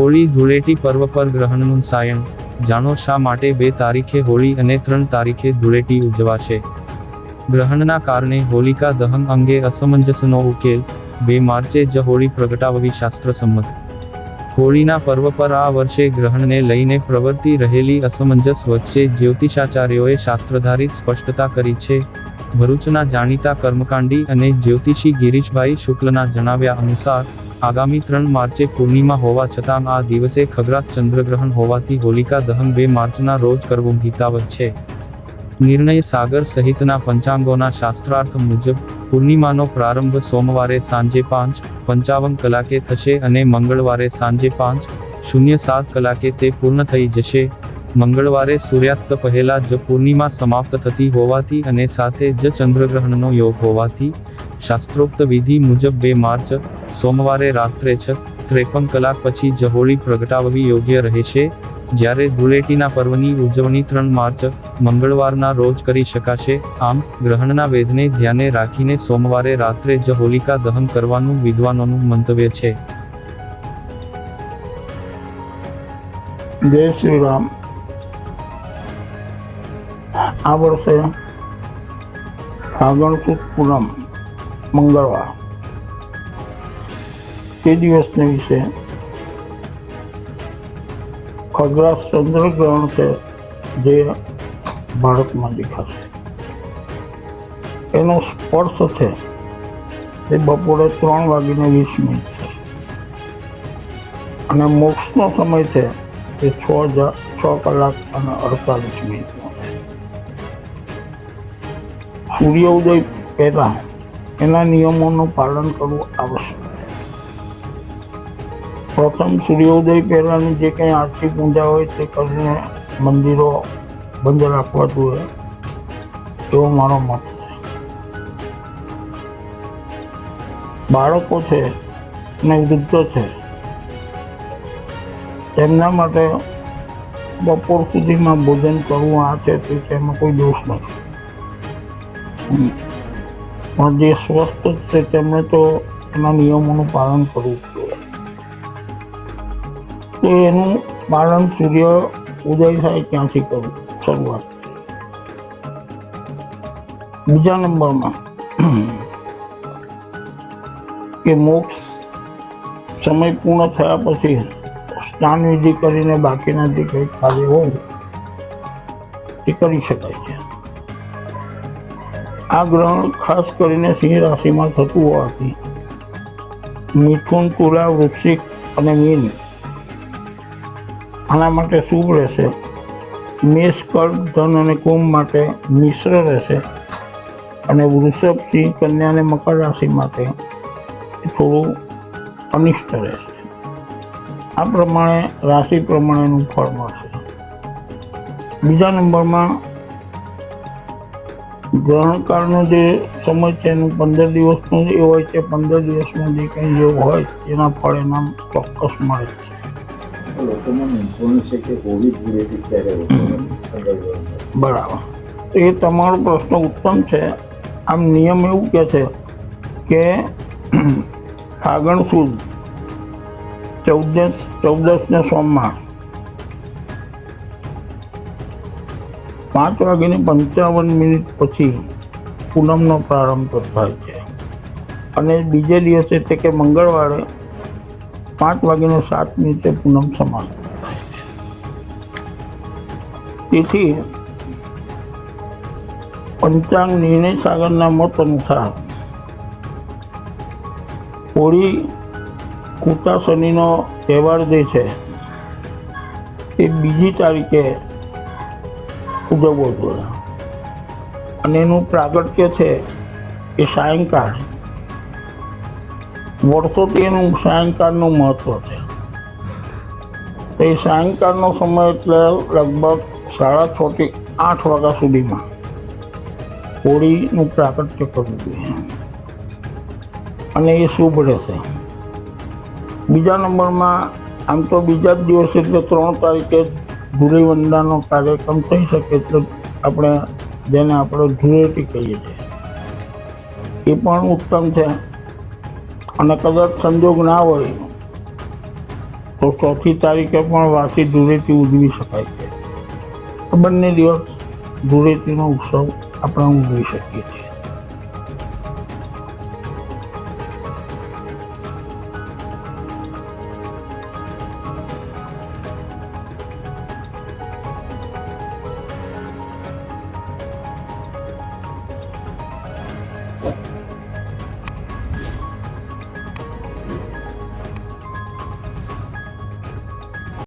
હોળી ધૂળેટી પર્વ પર ગ્રહણનું સાયણ, જાણો શા માટે 2 તારીખે હોળી અને 3 તારીખે ધૂળેટી ઉજવાશે? ગ્રહણના કારણે હોલિકા દહન અંગે અસમંજસનો ઉકેલ, 2 માર્ચે જ હોળી પ્રગટાવવી શાસ્ત્રસંમત. હોળીના પર્વ પર આ વર્ષે ગ્રહણને લઈને પ્રવર્તી રહેલી અસમંજસ વચ્ચે જ્યોતિષાચાર્યોએ શાસ્ત્રાધારિત સ્પષ્ટતા કરી છે. ભરૂચના જાણીતા કર્મકાંડી અને જ્યોતિષી ગિરીશભાઈ શુક્લના જણાવ્યા અનુસાર, આગામી 3 માર્ચે પૂર્ણિમા હોવા છતાં આ દિવસે ખગ્રાસ ચંદ્રગ્રહણ હોવાથી હોલિકા દહન 2 માર્ચના રોજ કરવું હિતાવહ છે. નિર્ણય સાગર સહિતના પંચાંગોના શાસ્ત્રાર્થ મુજબ, પૂર્ણિમાનો પ્રારંભ સોમવારે સાંજે 5:55 કલાકે થશે અને મંગળવારે સાંજે 5:07 કલાકે તે પૂર્ણ થઈ જશે. મંગળવારે સૂર્યાસ્ત પહેલા જ પૂર્ણિમા સમાપ્ત થતી હોવાથી અને સાથે જ ચંદ્રગ્રહણનો યોગ હોવાથી, શાસ્ત્રોક્ત વિધિ મુજબ 2 માર્ચ, સોમવારે રાત્રે 6:53 કલાક પછી જ હોળી પ્રગટાવવી યોગ્ય રહેશે, જ્યારે ધૂળેટીના પર્વની ઉજવણી 3 માર્ચ, મંગળવારના રોજ કરી શકાશે. આમ, ગ્રહણના વેધને ધ્યાને રાખીને સોમવારે રાત્રે જ હોલિકા દહન કરવાનું વિદ્વાનોનું મંતવ્ય છે. જય શ્રી રામ. આ વર્ષે ફાગણ સુદ પૂનમ મંગળવાર તે દિવસને વિશે ખગ્રાસ ચંદ્રગ્રહણ છે જે ભારતમાં દેખાશે. એનો સ્પર્શ છે તે બપોરે 3:20 થશે અને મોક્ષનો સમય છે તે 6 કલાક અને 48 મિનિટનો છે. સૂર્યોદય પહેલા એના નિયમોનું પાલન કરવું આવશ્યક છે. પ્રથમ સૂર્યોદય પહેલાની જે કંઈ આરતી પૂજા હોય તે કરીને મંદિરો બંધ રાખવા જોઈએ, એવો મારો મત છે. બાળકો છે અને વૃદ્ધો છે એમના માટે બપોર સુધીમાં ભોજન કરવું આ છે તે એમાં કોઈ દોષ નથી. પણ જે સ્વસ્થ છે તેમણે તો એના નિયમોનું પાલન કરવું જોઈએ. તો એનું પાલન સૂર્ય ઉદય થાય ત્યાંથી કરવું શરૂઆત. બીજા નંબરમાં કે મોક્ષ સમય પૂર્ણ થયા પછી સ્નાન વિધિ કરીને બાકીના જે કંઈ કાર્ય હોય એ કરી શકાય છે. આ ગ્રહણ ખાસ કરીને સિંહ રાશિમાં થતું હોવાથી મિથુન, તુલા, વૃશ્ચિક અને મીન આના માટે શુભ રહેશે. મેષ, કર્ક, ધન અને કુંભ માટે મિશ્ર રહેશે અને વૃષભ, સિંહ, કન્યા અને મકર રાશિ માટે થોડું અનિષ્ટ રહેશે. આ પ્રમાણે રાશિ પ્રમાણેનું ફળ મળશે. બીજા નંબરમાં ગ્રહણકાળનો જે સમય છે એનું 15 દિવસનું એ હોય છે. 15 દિવસમાં જે કંઈ યોગ હોય એના ફળ એના ચોક્કસ મળે છે. બરાબર, તો એ તમારો પ્રશ્ન ઉત્તમ છે. આમ નિયમ એવું કહે છે કે ફાગણ સુદ 14 સોમવાર 5:55 પછી પૂનમનો પ્રારંભ થાય છે અને બીજે દિવસે એટલે કે મંગળવારે 5:07 પૂનમ સમાપ્ત થાય છે. તેથી પંચાંગ નિર્ણય સાગરના મત અનુસાર હોળી કુતા શનિનો તહેવાર જે છે એ 2 તારીખે ઉજવવો જોઈએ અને એનું પ્રાગટ્ય છે એ સાયંકાળ. વર્ષોથી એનું સાયંકાળનું મહત્વ છે. એ સાયંકાળનો સમય એટલે લગભગ 6:30 થી 8 વાગ્યા સુધીમાં હોળીનું પ્રાગટ્ય કરવું જોઈએ અને એ શુભ રહેશે. બીજા નંબરમાં આમ તો બીજા જ દિવસે એટલે 3 તારીખે ધૂળીવંદનનો કાર્યક્રમ થઈ શકે એટલે આપણે જેને આપણે ધૂળેટી કહીએ છીએ એ પણ ઉત્તમ છે. અને કદાચ સંજોગ ના હોય તો 4મી તારીખે પણ વાસી ધૂળેટી ઉજવી શકાય છે. આ બંને દિવસ ધૂળેટીનો ઉત્સવ આપણે ઉજવી શકીએ છીએ.